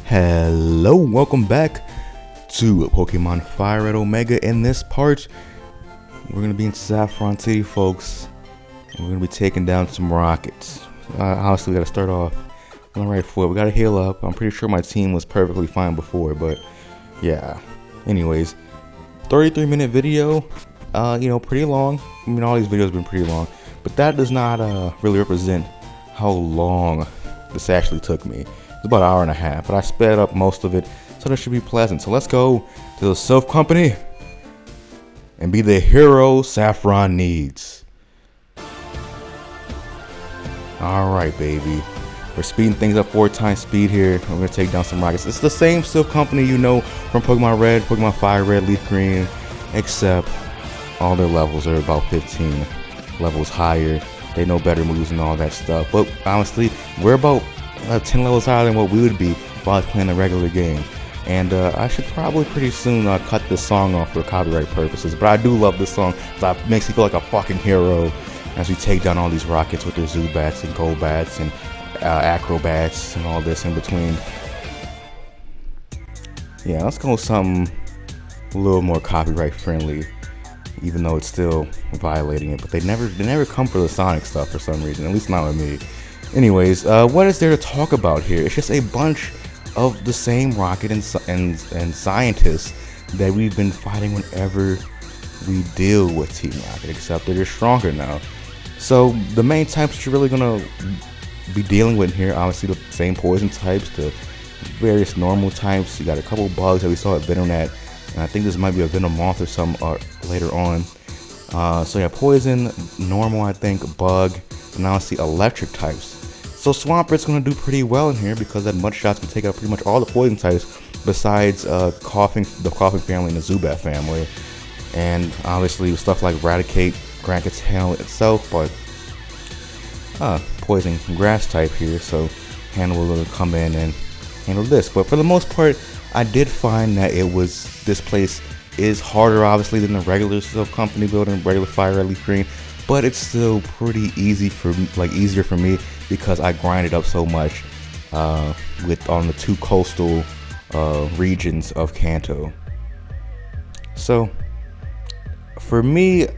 Hello, welcome back to Pokemon Fire Red Omega. In this part, we're going to be in Saffron City, folks. We're going to be taking down some rockets. Honestly, we got to start off on the right foot. We got to heal up. I'm pretty sure my team was perfectly fine before, but yeah. Anyways, 33-minute video, pretty long. I mean, all these videos have been pretty long, but that does not really represent how long this actually took me. It's about an hour and a half, but I sped up most of it, so that should be pleasant. So let's go to the Silph Company and be the hero Saffron needs. Alright, baby. We're speeding things up 4 times speed here. We're going to take down some rockets. It's the same Silph Company you know from Pokemon Red, Pokemon Fire Red, Leaf Green, except all their levels are about 15 levels higher. They know better moves and all that stuff. But honestly, we're about 10 levels higher than what we would be while I was playing a regular game. And I should probably pretty soon cut this song off for copyright purposes. But I do love this song because it makes me feel like a fucking hero as we take down all these rockets with their Zubats and Golbats and Acrobats and all this in between. Yeah, let's go with something a little more copyright friendly, even though it's still violating it. But they never come for the Sonic stuff for some reason, at least not with me. Anyways, what is there to talk about here? It's just a bunch of the same rocket and scientists that we've been fighting whenever we deal with Team Rocket, except they're stronger now. So the main types you're really gonna be dealing with here, obviously the same poison types, the various normal types. You got a couple bugs that we saw at Venonet, and I think this might be a Venomoth or some later on. So yeah, poison, normal, I think, bug, and now I see electric types. So Swampert's going to do pretty well in here because that Mud Shots can take out pretty much all the poison types besides the Coughing family and the Zubat family. And obviously stuff like Eradicate, Grant its handle itself, but poison grass type here, so Handle will come in and handle this. But for the most part, I did find that this place is harder obviously than the regular Silph Company building, regular Fire Red, Leaf Green, but it's still pretty easy for me, easier for me because I grinded up so much on the 2 coastal regions of Kanto. So for me,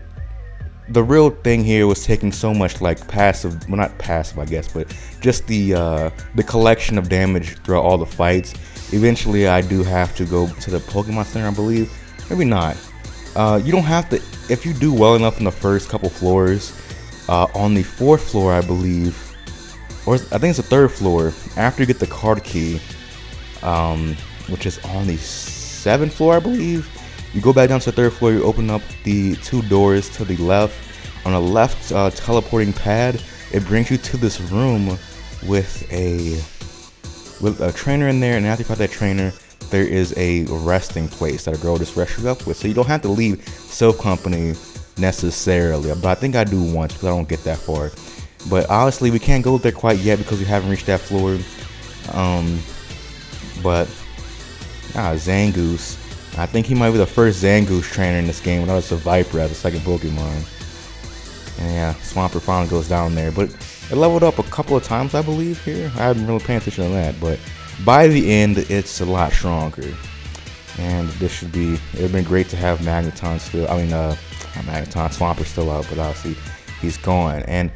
the real thing here was taking so much passive, well not passive I guess, but just the collection of damage throughout all the fights. Eventually I do have to go to the Pokemon Center, I believe. Maybe not. You don't have to, if you do well enough in the first couple floors. On the 4th floor, I believe, or I think it's the 3rd floor, after you get the card key, which is on the 7th floor, I believe, you go back down to the 3rd floor, you open up the 2 doors to the left. On the left teleporting pad, it brings you to this room with a trainer in there, and after you fight that trainer, there is a resting place that a girl just rests you up with. So you don't have to leave Silph Company necessarily, but I think I do once because I don't get that far. But honestly, we can't go there quite yet because we haven't reached that floor. Zangoose. I think he might be the first Zangoose trainer in this game without a Viper as a second Pokemon. And yeah, Swampert finally goes down there, but it leveled up a couple of times, I believe, here. I haven't really paid attention to that, but by the end, it's a lot stronger. And this it would have been great to have Magneton still, Swampert still out, but obviously he's gone. And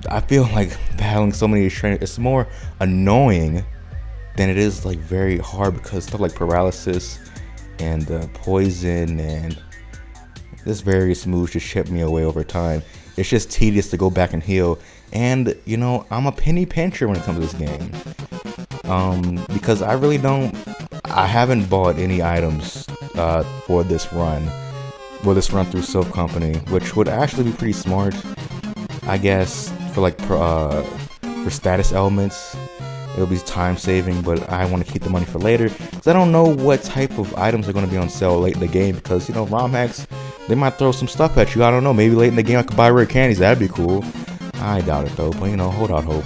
I feel like battling so many of these trainers, it's more annoying than it is very hard because stuff like paralysis and poison and this various moves just chip me away over time. It's just tedious to go back and heal. And, I'm a penny pincher when it comes to this game. Because I haven't bought any items for this run through Silph Company, which would actually be pretty smart, I guess, for status elements. It'll be time saving, but I want to keep the money for later because I don't know what type of items are going to be on sale late in the game because, ROM hacks, they might throw some stuff at you. I don't know, maybe late in the game I could buy rare candies. That'd be cool. I doubt it though, but hold out hope.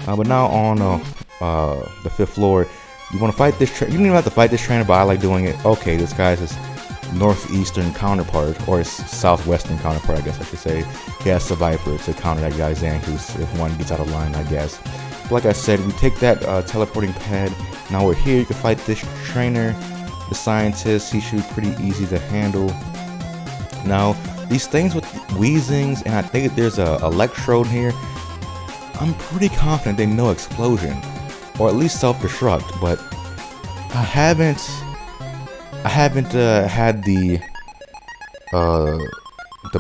But now on the 5th floor, you want to fight this you don't even have to fight this trainer, but I like doing it. Okay, this guy's his northeastern counterpart, or his southwestern counterpart, I guess I should say. He has a Viper to counter that guy's Zangoose if one gets out of line, I guess. But like I said, we take that teleporting pad Now we're here, you can fight this trainer, the scientist. He should be pretty easy to handle. Now, these things with wheezings, and I think there's a electrode here, I'm pretty confident they know explosion, or at least self-destruct, but I haven't had the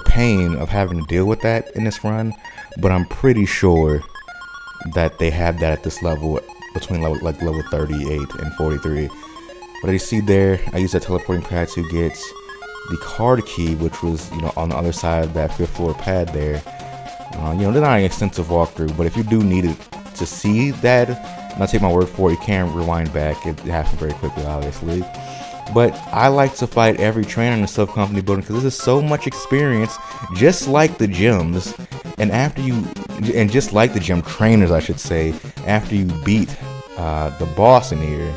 pain of having to deal with that in this run, but I'm pretty sure that they have that at this level, between level 38 and 43. But as you see there, I used that teleporting pad to get the card key, which was, you know, on the other side of that 5th floor pad there. You know, they're not an extensive walkthrough, but if you do need it to see that, and I'll take my word for it, you can rewind back. It happens very quickly, obviously. But I like to fight every trainer in the Silph Company building because this is so much experience, just like the gyms. And just like the gym trainers, I should say, after you beat the boss in here,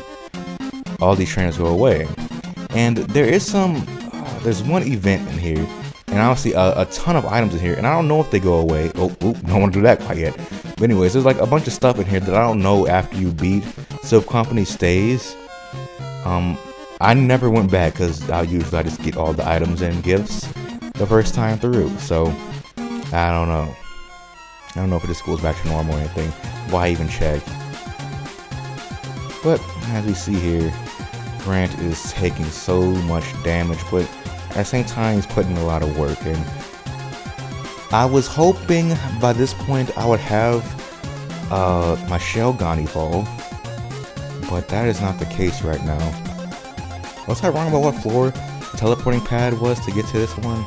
all these trainers go away. And there is there's one event in here, and obviously a ton of items in here, and I don't know if they go away. Oh, don't want to do that quite yet. But anyways, there's like a bunch of stuff in here that I don't know after you beat Silph Company stays. I never went back because I just get all the items and gifts the first time through. So I don't know. I don't know if it just goes back to normal or anything. Why even check? But as we see here, Grant is taking so much damage, but at the same time he's putting in a lot of work. And I was hoping by this point I would have my shell gun evolve, but that is not the case right now. Was I wrong about what floor the teleporting pad was to get to this one?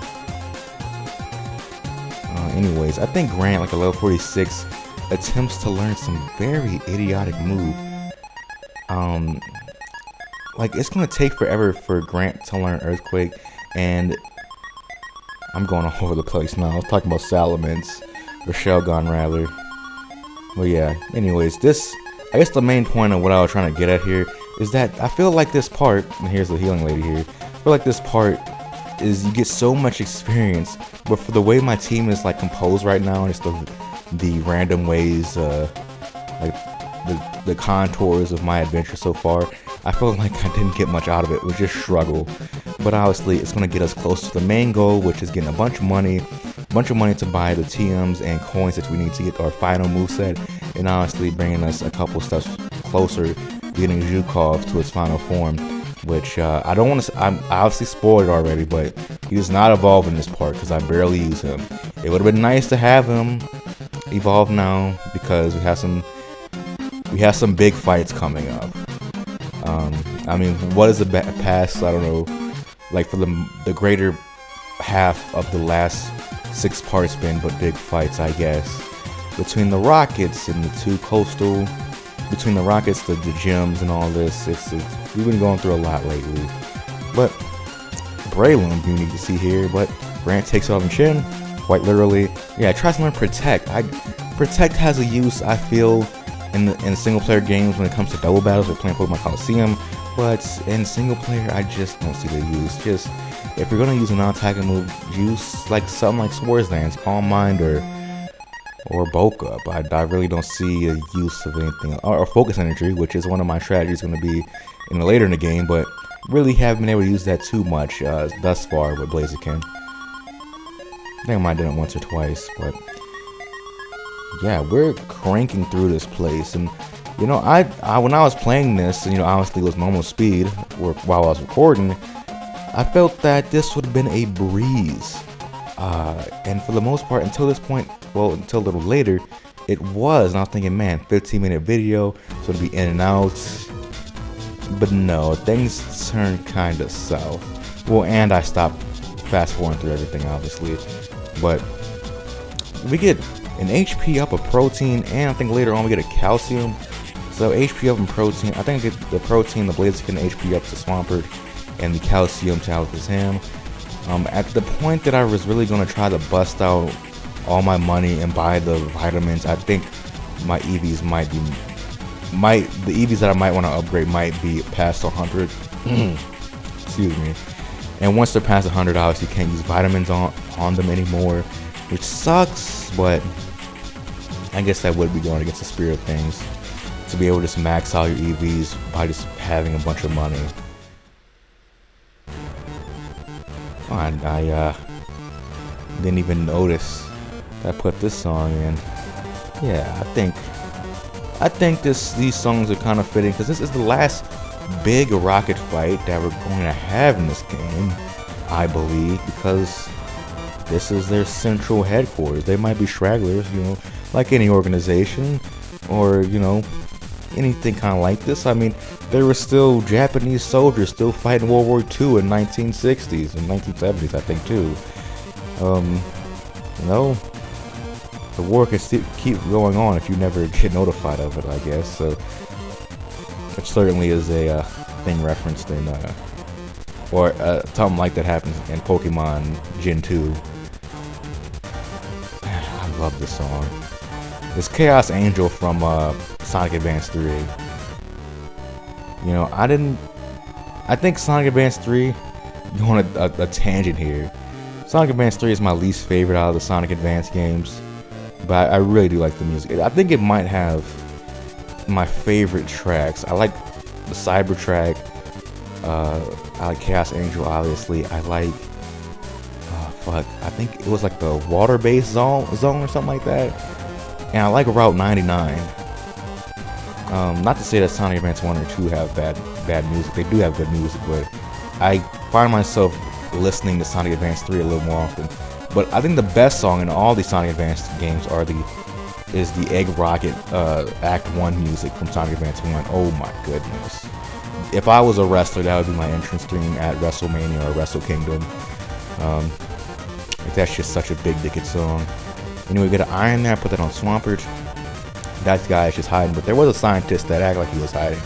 Anyways, I think Grant, like a level 46, attempts to learn some very idiotic move. Like, it's gonna take forever for Grant to learn Earthquake, and I'm going all over the place now. I was talking about Salamence, or Shellgun rather. Well, yeah. Anyways, I guess the main point of what I was trying to get at here is that I feel like this part, and here's the healing lady here, I feel like this part is you get so much experience, but for the way my team is like composed right now, and it's the random ways, like the contours of my adventure so far, I feel like I didn't get much out of it. It was just struggle. But obviously it's going to get us close to the main goal, which is getting a bunch of money to buy the TMs and coins that we need to get our final moveset, and honestly bringing us a couple steps closer to getting Zhukov to its final form, which I don't want to. I obviously spoiled it already, but he does not evolve in this part because I barely use him. It would have been nice to have him evolve now because we have some big fights coming up. I mean, what is the past? I don't know. Like for the greater half of the last 6 parts been but big fights, I guess. Between the Rockets and the 2 coastal, between the Rockets, the gyms and all this, we've been going through a lot lately. But Braylon, you need to see here, but Grant takes it off in chin, quite literally. Yeah, tries to learn Protect. Protect has a use, I feel, in single player games when it comes to double battles or playing Pokemon Coliseum, but in single player I just don't see the use. Just if you're gonna use a non-attacking move, use like something like Swords Dance, Calm Mind, or Bulk Up. I really don't see a use of anything, or Focus Energy, which is one of my strategies going to be later in the game, but really haven't been able to use that too much thus far with Blaziken. I think I might have done it once or twice, but yeah, we're cranking through this place. And you know, I when I was playing this, you know, obviously it was normal speed while I was recording, I felt that this would have been a breeze. And for the most part, until this point, well, until a little later, it was. And I was thinking, man, 15-minute video, so it'll be in and out. But no, things turned kind of south. Well, and I stopped fast forwarding through everything, obviously. But we get an HP up, a protein, and I think later on we get a calcium. So HP up and protein. I think I get the protein, the Blaziken, HP up to Swampert, and the calcium to Alakazam. At the point that I was really going to try to bust out all my money and buy the vitamins, I think my EVs the EVs that I might want to upgrade might be past 100. Excuse me. And once they're past 100, obviously you can't use vitamins on them anymore, which sucks, but I guess that would be going against the spirit of things. to be able to just max out your EVs by just having a bunch of money. I didn't even notice that I put this song in. Yeah, I think these songs are kind of fitting because this is the last big rocket fight that we're going to have in this game, I believe, because this is their central headquarters. They might be stragglers, you know, like any organization, or, you know, anything kind of like this. I mean, there were still Japanese soldiers still fighting World War II in 1960s and 1970s, I think, too. You know, the war can still keep going on if you never get notified of it, I guess. So, it certainly is a thing referenced in, or something like that happens in Pokemon Gen 2. I love this song. It's Chaos Angel from Sonic Advance 3. You know, I think Sonic Advance 3, going on a tangent here. Sonic Advance 3 is my least favorite out of the Sonic Advance games, but I really do like the music. I think it might have my favorite tracks. I like the Cyber track. I like Chaos Angel, obviously. I like, I think it was like the water-based zone or something like that. And I like Route 99. Not to say that Sonic Advance 1 or 2 have bad music. They do have good music, but I find myself listening to Sonic Advance 3 a little more often. But I think the best song in all the Sonic Advance games is the Egg Rocket Act 1 music from Sonic Advance 1. Oh my goodness. If I was a wrestler, that would be my entrance theme at WrestleMania or Wrestle Kingdom. That's just such a big dicked song. Anyway, we get an iron there, put that on Swampert. That guy is just hiding, but there was a scientist that acted like he was hiding.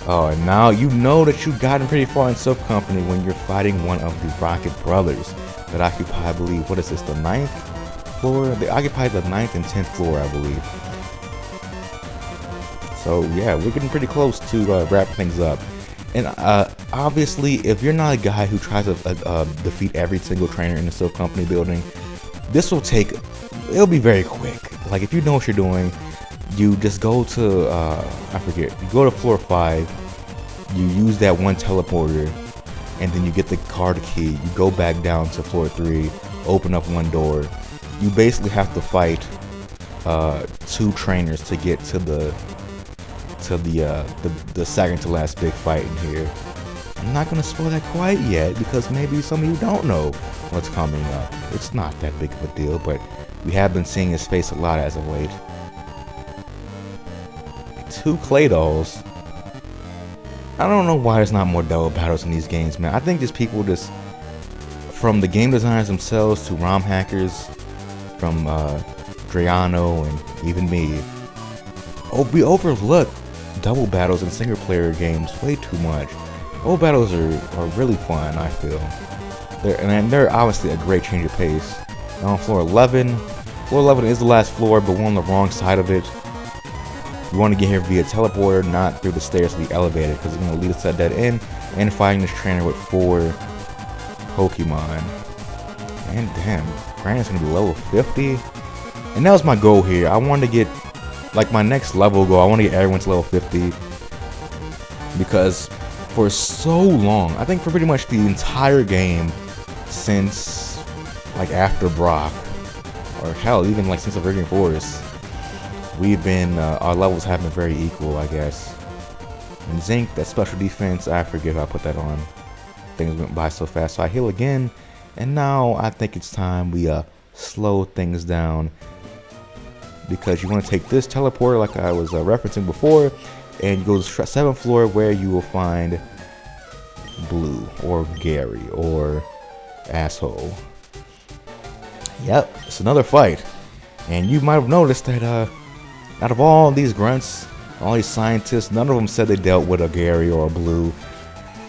Oh, and now you know that you've gotten pretty far in Silph Company when you're fighting one of the Rocket Brothers that occupy, I believe, what is this, the 9th floor? They occupy the 9th and 10th floor, I believe. So yeah, we're getting pretty close to wrap things up. And obviously, if you're not a guy who tries to defeat every single trainer in the Silph Company building, this will take, it'll be very quick. Like, if you know what you're doing, you just go to, I forget, you go to floor 5, you use that one teleporter, and then you get the card key, you go back down to floor 3, open up one door. You basically have to fight 2 trainers to get to the second to last big fight in here. I'm not gonna spoil that quite yet because maybe some of you don't know what's coming up. It's not that big of a deal, but we have been seeing his face a lot as of late. 2 clay dolls. I don't know why there's not more double battles in these games, man. I think just people just, from the game designers themselves to ROM hackers, from Driano and even me, we overlook double battles in single player games way too much. Double battles are really fun, I feel. They're obviously a great change of pace. Now on floor 11 is the last floor, but we're on the wrong side of it. We want to get here via teleporter, not through the stairs to the elevator, because it's going to lead us to that dead end and fighting this trainer with 4 Pokemon. And damn, Brandon's going to be level 50. And that was my goal here. I wanted to get, like, my next level goal, I want to get everyone to level 50. Because for so long, I think for pretty much the entire game since, like, after Brock, or hell, even like since the Virgin Forest, we've been, our levels have been very equal, I guess. And Zinc, that special defense, I forget how I put that on. Things went by so fast, so I heal again. And now I think it's time we slow things down, because you want to take this teleporter like I was referencing before, and you go to the 7th floor where you will find Blue, or Gary, or Asshole. Yep, it's another fight. And you might have noticed that out of all these grunts, all these scientists, none of them said they dealt with a Gary or a Blue.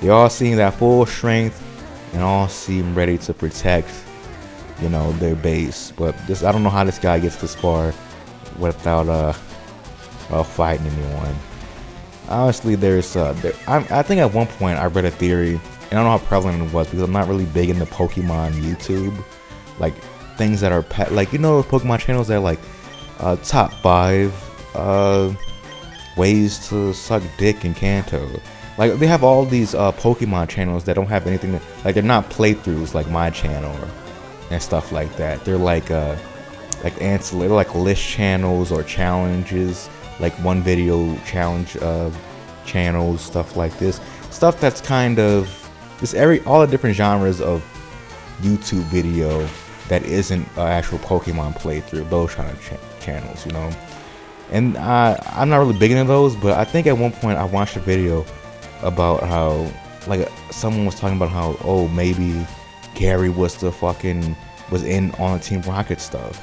They all seem that full strength and all seem ready to protect, you know, their base. But this, I don't know how this guy gets this far without fighting anyone. Honestly, there's I think at one point I read a theory, and I don't know how prevalent it was because I'm not really big into Pokemon YouTube, like things that are like, you know, those Pokemon channels that are like top 5 ways to suck dick in Kanto. Like, they have all these Pokemon channels that don't have anything like, they're not playthroughs like my channel and stuff like that. They're like ancillary, like list channels or challenges, like one video challenge channels, stuff like this. Stuff that's kind of just all the different genres of YouTube video that isn't an actual Pokemon playthrough, those kind of channels, you know. And I'm not really big into those, but I think at one point I watched a video about how, like, someone was talking about how, oh, maybe Gary was in on the Team Rocket stuff.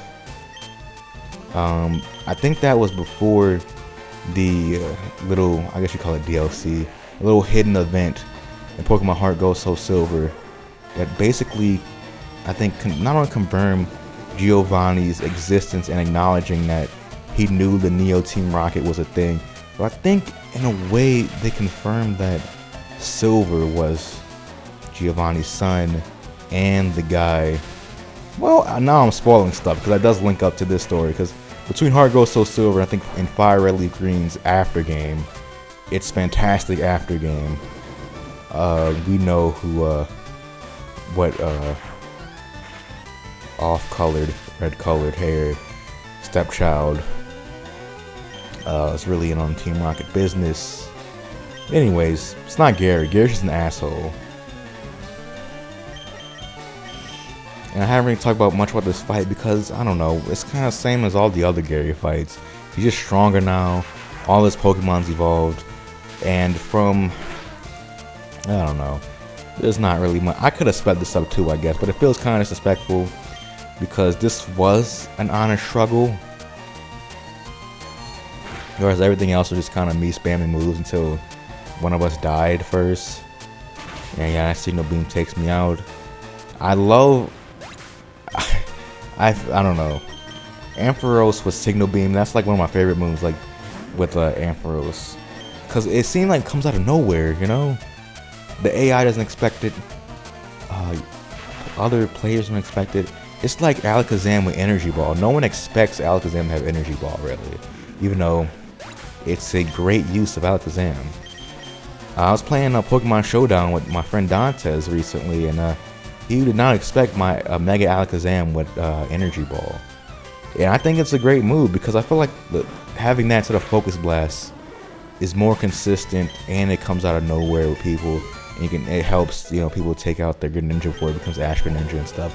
I think that was before the little, I guess you call it DLC, a little hidden event in Pokemon Heart Gold Soul Silver that basically, I think, not only confirmed Giovanni's existence and acknowledging that he knew the Neo Team Rocket was a thing, but I think in a way they confirmed that Silver was Giovanni's son and the guy. Well, now I'm spoiling stuff because that does link up to this story, because between Heart Gold Soul Silver, I think in Fire Red Leaf Green's after game, it's fantastic after game. We know who what off-colored, red-colored hair stepchild is really in on Team Rocket business. Anyways, it's not Gary. Gary's just an asshole. And I haven't really talked about much about this fight because, I don't know, it's kind of the same as all the other Gary fights. He's just stronger now. All his Pokemon's evolved. And from, I don't know, there's not really much. I could have sped this up too, I guess, but it feels kind of disrespectful because this was an honest struggle. Whereas everything else was just kind of me spamming moves until one of us died first. And yeah, Signal Beam takes me out. I love, I don't know, Ampharos with Signal Beam, that's like one of my favorite moves, like with Ampharos, because it seemed like it comes out of nowhere, you know. The AI doesn't expect it, other players don't expect it. It's like Alakazam with Energy Ball. No one expects Alakazam to have Energy Ball, really, even though it's a great use of Alakazam. I was playing Pokemon Showdown with my friend Dantes recently, and he did not expect my Mega Alakazam with Energy Ball. And I think it's a great move because I feel like having that sort of Focus Blast is more consistent, and it comes out of nowhere with people. And it helps, you know, people take out their Greninja before it becomes Ash Greninja and stuff,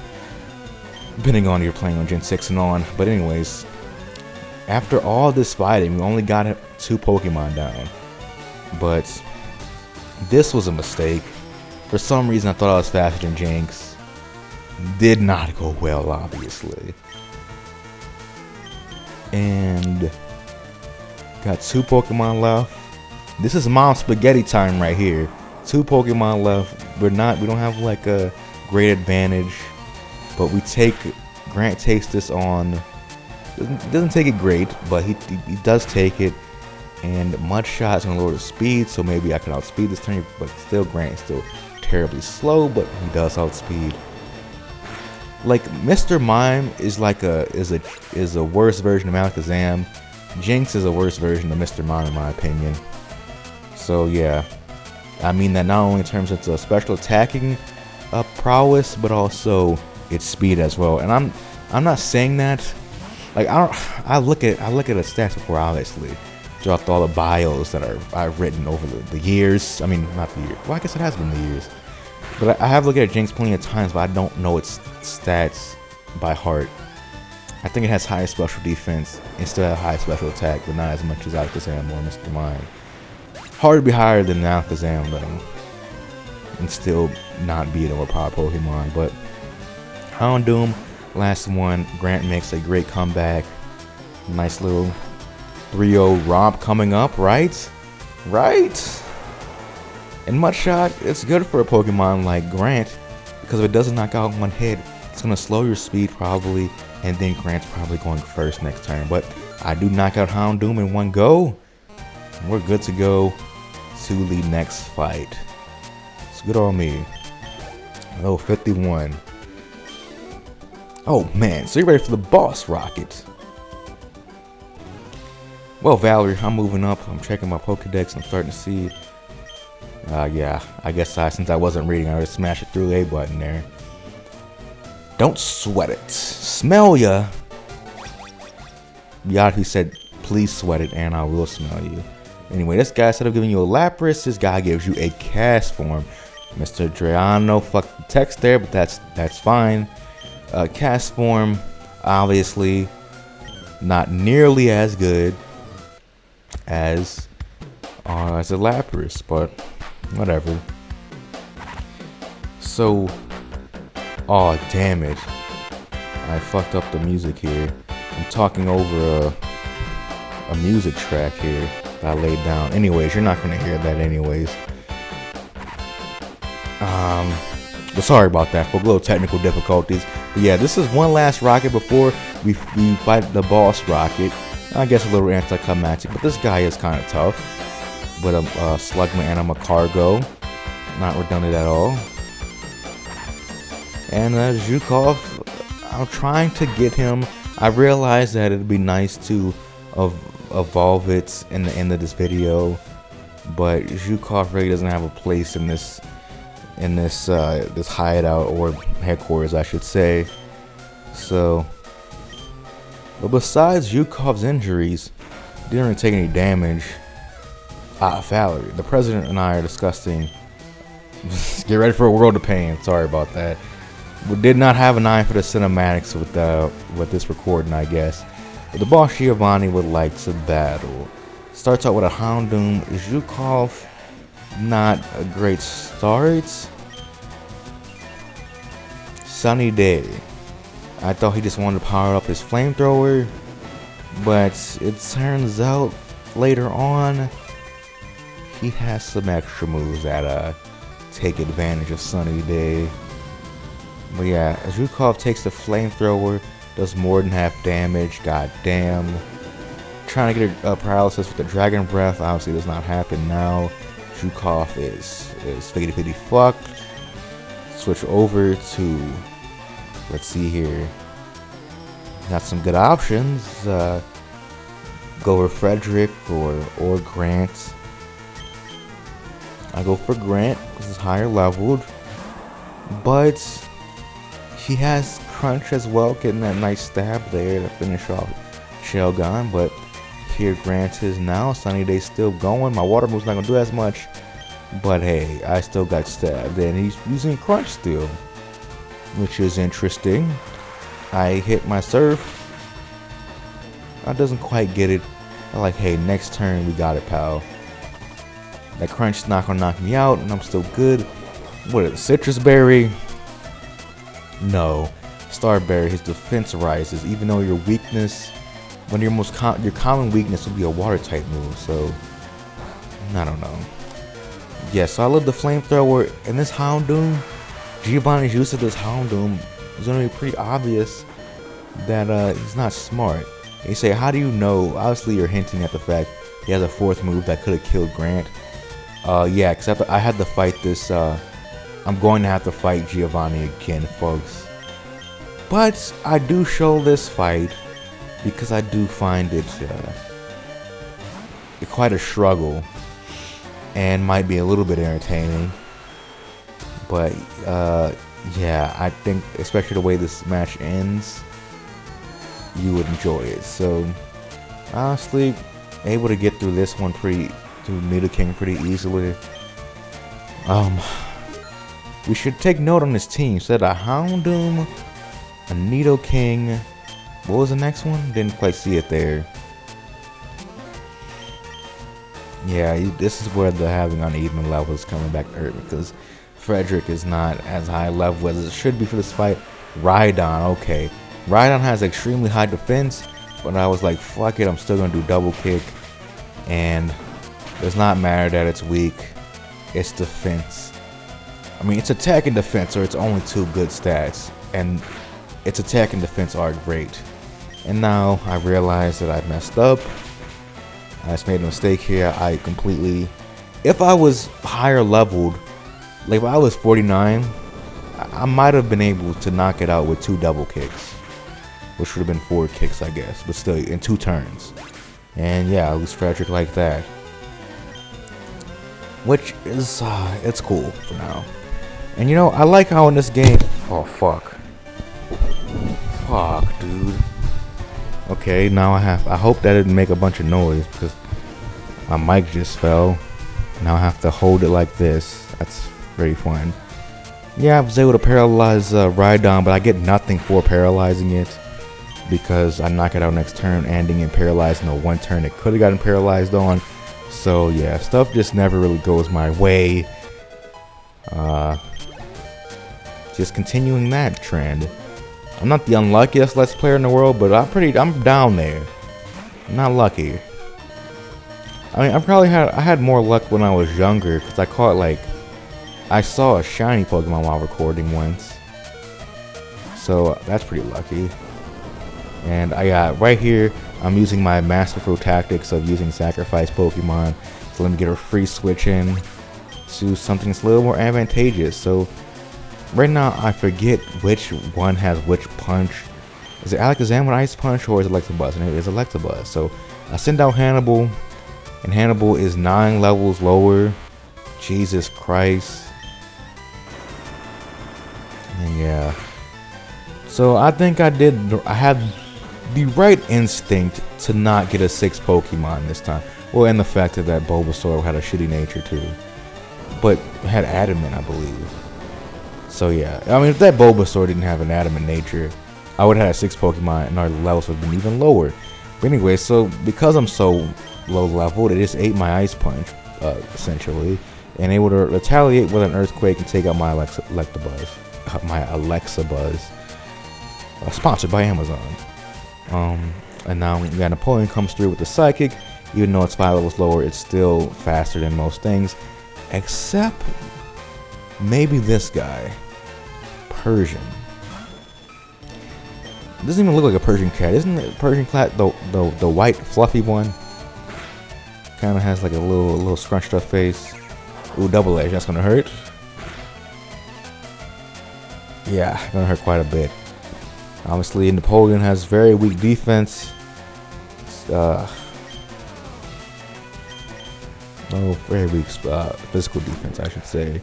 depending on you're playing on Gen 6 and on. But anyways, after all this fighting, we only got 2 Pokemon down. But this was a mistake. For some reason, I thought I was faster than Jinx. Did not go well, obviously. And got 2 Pokemon left. This is Mom Spaghetti time right here. 2 Pokemon left. We don't have like a great advantage, but Grant takes this on. Doesn't take it great, but he does take it. And Mudshot's gonna lower the speed, so maybe I can outspeed this turn. But still, Grant is still terribly slow, but he does outspeed. Like, Mr. Mime is like is a worse version of Alakazam. Jinx is a worse version of Mr. Mime, in my opinion. So yeah, I mean that not only in terms of its special attacking prowess, but also its speed as well. And I'm not saying that. Like, I look at the stats before, obviously, throughout all the bios that I've written over the years. I mean, not the years. Well, I guess it has been the years. But I have looked at Jinx plenty of times, but I don't know its stats by heart. I think it has high special defense and still has high special attack, but not as much as Alakazam or Mr. Mime. Hard to be higher than Alakazam, though, and still not be an overpowered Pokemon. But Houndoom, last one. Grant makes a great comeback. Nice little 3-0 romp coming up, right? Right? And Mudshot, it's good for a Pokemon like Grant, because if it doesn't knock out one hit, it's going to slow your speed probably, and then Grant's probably going first next turn. But I do knock out Houndoom in one go, and we're good to go to the next fight. It's good on me. Oh, 51. Oh man, so you're ready for the boss, Rocket. Well, Valerie, I'm moving up. I'm checking my Pokedex. I'm starting to see. Yeah, I guess since I wasn't reading, I just smashed it through the A button there. Don't sweat it. Smell ya. Yahoo said, please sweat it and I will smell you. Anyway, this guy, instead of giving you a Lapras, this guy gives you a cast form. Mr. Adriano, fuck the text there, but that's fine. Cast form, obviously, not nearly as good as a Lapras, but whatever. So, oh damn it, I fucked up the music here. I'm talking over a music track here that I laid down. Anyways, you're not gonna hear that anyways. But sorry about that for a little technical difficulties. But yeah, this is one last rocket before we fight the boss rocket. I guess a little anticlimactic, but this guy is kind of tough. With a Slugma and a Cargo, not redundant at all. And Zhukov, I'm trying to get him. I realized that it'd be nice to evolve it in the end of this video, but Zhukov really doesn't have a place in this this hideout, or headquarters I should say. So, but besides Zhukov's injuries, didn't really take any damage. Valerie, the president and I are discussing. Get ready for a world of pain. Sorry about that. We did not have an eye for the cinematics with this recording, I guess. But the boss Giovanni would like to battle. Starts out with a Houndoom. Zhukov, not a great start. Sunny Day. I thought he just wanted to power up his flamethrower, but it turns out later on he has some extra moves that take advantage of Sunny Day. But yeah, Zhukov takes the flamethrower, does more than half damage. God damn. Trying to get a paralysis with the Dragon Breath obviously does not happen now. Zhukov is figgity fucked. Switch over to, let's see here. Got some good options. Go for Frederick or Grant. I go for Grant because he's higher leveled, but he has Crunch as well, getting that nice stab there to finish off Shelgon. But here Grant is now. Sunny Day's still going. My water move's not gonna do as much, but hey, I still got stabbed, and he's using Crunch still, which is interesting. I hit my Surf. I doesn't quite get it. I'm like, hey, next turn we got it, pal. That Crunch's not gonna knock me out, and I'm still good. What is it, Citrus Berry? No. Starberry, his defense rises, even though your weakness, one of your common weakness would be a water type move, so I don't know. Yeah, so I love the flamethrower, and this Houndoom, Giovanni's use of this Houndoom is gonna be pretty obvious that he's not smart. And you say, how do you know? Obviously you're hinting at the fact he has a fourth move that could have killed Grant. Yeah, except I had to fight this, I'm going to have to fight Giovanni again, folks. But I do show this fight because I do find it quite a struggle and might be a little bit entertaining. But yeah, I think especially the way this match ends, you would enjoy it. So honestly, able to get through this one through Nidoking pretty easily. We should take note on this team. Said a Houndoom, a Nidoking. What was the next one? Didn't quite see it there. Yeah, this is where the having uneven level is coming back to hurt, because Frederick is not as high level as it should be for this fight. Rhydon, okay. Rhydon has extremely high defense, but I was like, fuck it, I'm still gonna do double kick. And it does not matter that it's weak, it's defense. I mean, it's attack and defense, or it's only two good stats, and its attack and defense are great. And now I realize that I messed up. I just made a mistake here. I completely, if I was higher leveled, like if I was 49, I might have been able to knock it out with 2 double kicks, which would have been 4 kicks, I guess, but still in 2 turns. And yeah, I lose Frederick like that. Which is, it's cool for now. And you know, I like how in this game... Oh, fuck. Fuck, dude. Okay, now I hope that didn't make a bunch of noise because my mic just fell. Now I have to hold it like this. That's very fun. Yeah, I was able to paralyze Rhydon, but I get nothing for paralyzing it because I knock it out next turn, ending in paralyzed in the one turn it could have gotten paralyzed on. So yeah, stuff just never really goes my way. Just continuing that trend. I'm not the unluckiest Let's Player in the world, but I'm down there. I'm not lucky. I mean, I had more luck when I was younger because I caught I saw a shiny Pokemon while recording once. So that's pretty lucky. And I got right here, I'm using my masterful tactics of using sacrifice Pokemon. So let me get a free switch in to something that's a little more advantageous. So right now I forget which one has which punch. Is it Alakazam with Ice Punch or is it Electabuzz? And it is Electabuzz. So I send out Hannibal, and Hannibal is 9 levels lower. Jesus Christ. And yeah. So I think I had the right instinct to not get a 6 Pokemon this time. Well, and the fact that Bulbasaur had a shitty nature too. But had adamant, I believe. So yeah, I mean, if that Bulbasaur didn't have an adamant nature, I would have had 6 Pokemon and our levels would have been even lower. But anyway, so because I'm so low leveled, it just ate my Ice Punch, essentially. And able to retaliate with an Earthquake and take out my Electabuzz. Sponsored by Amazon. And now yeah, Napoleon comes through with the Psychic. Even though it's 5 levels lower, it's still faster than most things. Except maybe this guy. Persian. It doesn't even look like a Persian cat. Isn't it Persian cat the white fluffy one? Kind of has like a little scrunched up face. Ooh, double edge. That's gonna hurt. Yeah, gonna hurt quite a bit. Obviously, Napoleon has very weak defense. Very weak physical defense, I should say.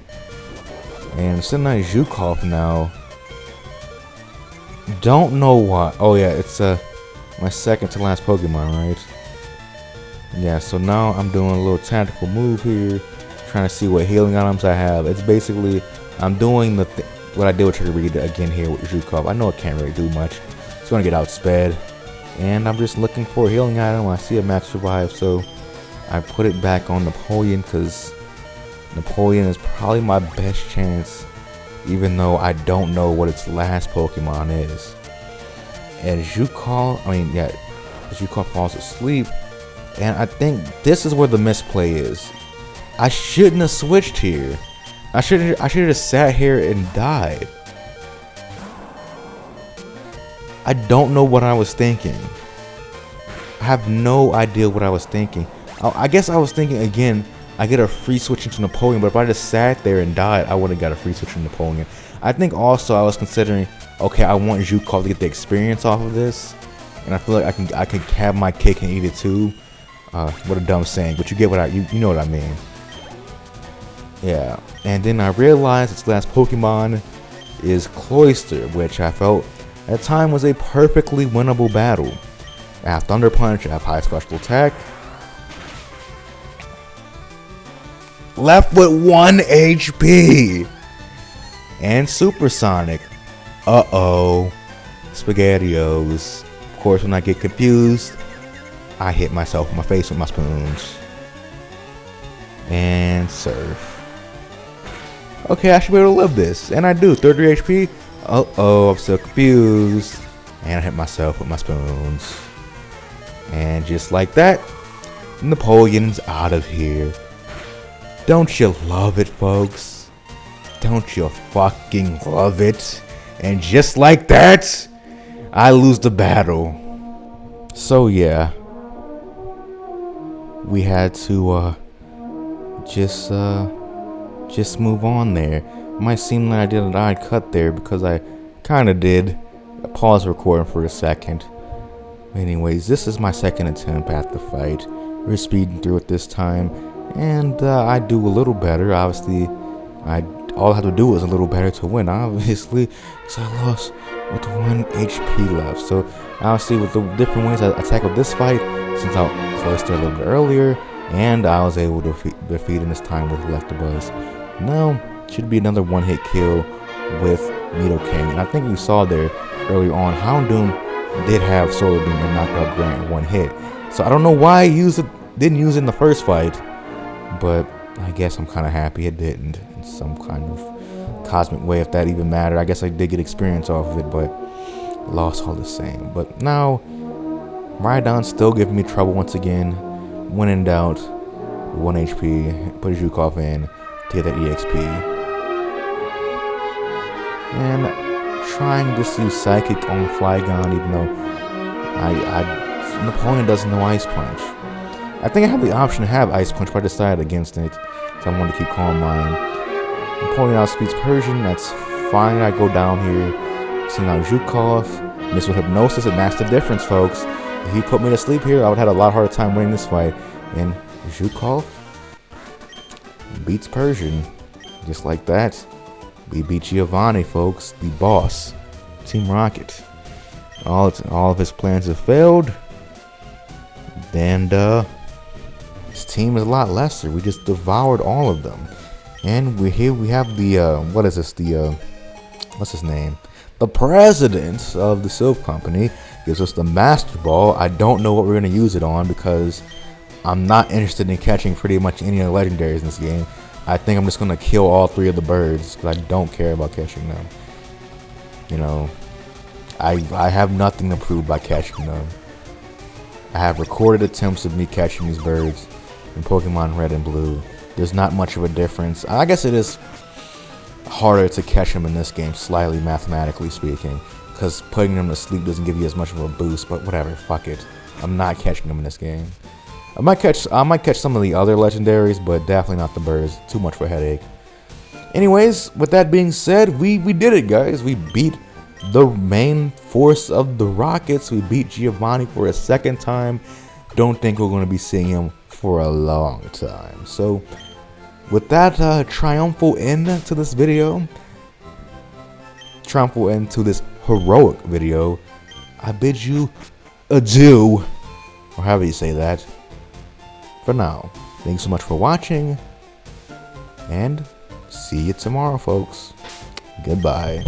And Senai Zhukov now. Don't know why. Oh yeah, it's my second to last Pokemon, right? Yeah, so now I'm doing a little tactical move here, trying to see what healing items I have. It's basically I'm doing what I did with Reed again here with Zhukov. I know it can't really do much. It's gonna get outsped, and I'm just looking for a healing item. I see a max revive, so I put it back on Napoleon because Napoleon is probably my best chance, even though I don't know what its last Pokemon is. And Zhukov falls asleep, and I think this is where the misplay is. I shouldn't have switched here. I should have just sat here and died. I don't know what I was thinking. I have no idea what I was thinking. I guess I was thinking again, I get a free switch into Napoleon, but if I just sat there and died, I wouldn't have got a free switch into Napoleon. I think also I was considering, okay, I want Zhukov to get the experience off of this, and I feel like I can have my cake and eat it too. What a dumb saying, but you get what you know what I mean. Yeah, and then I realized its last Pokemon is Cloyster, which I felt at the time was a perfectly winnable battle. I have Thunder Punch, I have high special attack. Left with 1 HP! And Supersonic. Uh-oh. SpaghettiOs. Of course, when I get confused, I hit myself in my face with my spoons. And Surf. Okay, I should be able to live this. And I do. 33 HP. Uh-oh, I'm so confused. And I hit myself with my spoons. And just like that, Napoleon's out of here. Don't you love it, folks? Don't you fucking love it? And just like that, I lose the battle. So yeah, we had to just move on there. It might seem like I did an odd cut there because I kind of did. I paused recording for a second. Anyways, this is my second attempt at the fight. We're speeding through it this time, and I do a little better. Obviously, all I have to do is a little better to win, obviously, because I lost with 1 HP left. So, obviously, with the different ways I tackled this fight, since I closed there a little bit earlier, and I was able to defeat him this time with Electabuzz. Now, should be another one-hit kill with Nidoking. And I think you saw there earlier on, Houndoom did have Solar Beam and knocked out Grant in one hit. So I don't know why he didn't use it in the first fight, but I guess I'm kind of happy it didn't in some kind of cosmic way, if that even mattered. I guess I did get experience off of it, but lost all the same. But now, Rhydon's still giving me trouble once again. When in doubt, 1 HP, put a Zhukov in to get that EXP. And trying just to use Psychic on Flygon, even though an opponent doesn't know Ice Punch. I think I have the option to have Ice Punch, but I decided against it, so I wanted to keep calm mind. Opponent outspeeds Persian, that's fine. I go down here, send out Zhukov, miss with Hypnosis, and that's the difference, folks. If he put me to sleep here, I would have had a lot harder time winning this fight. And Zhukov beats Persian, just like that. We beat Giovanni, folks, the boss, Team Rocket. All of his plans have failed, and his team is a lot lesser. We just devoured all of them, and we have the what is this? The what's his name? The president of the Silph Company gives us the Master Ball. I don't know what we're gonna use it on because I'm not interested in catching pretty much any of the legendaries in this game. I think I'm just going to kill all 3 of the birds because I don't care about catching them. You know, I have nothing to prove by catching them. I have recorded attempts of me catching these birds in Pokemon Red and Blue. There's not much of a difference. I guess it is harder to catch them in this game, slightly mathematically speaking, because putting them to sleep doesn't give you as much of a boost, but whatever, fuck it. I'm not catching them in this game. I might catch some of the other legendaries, but definitely not the birds. Too much for a headache. Anyways, with that being said, we did it, guys. We beat the main force of the Rockets. We beat Giovanni for a second time. Don't think we're going to be seeing him for a long time. So, with that triumphal end to this video, triumphal end to this heroic video, I bid you adieu, or however you say that. For now, thanks so much for watching, and see you tomorrow, folks. Goodbye.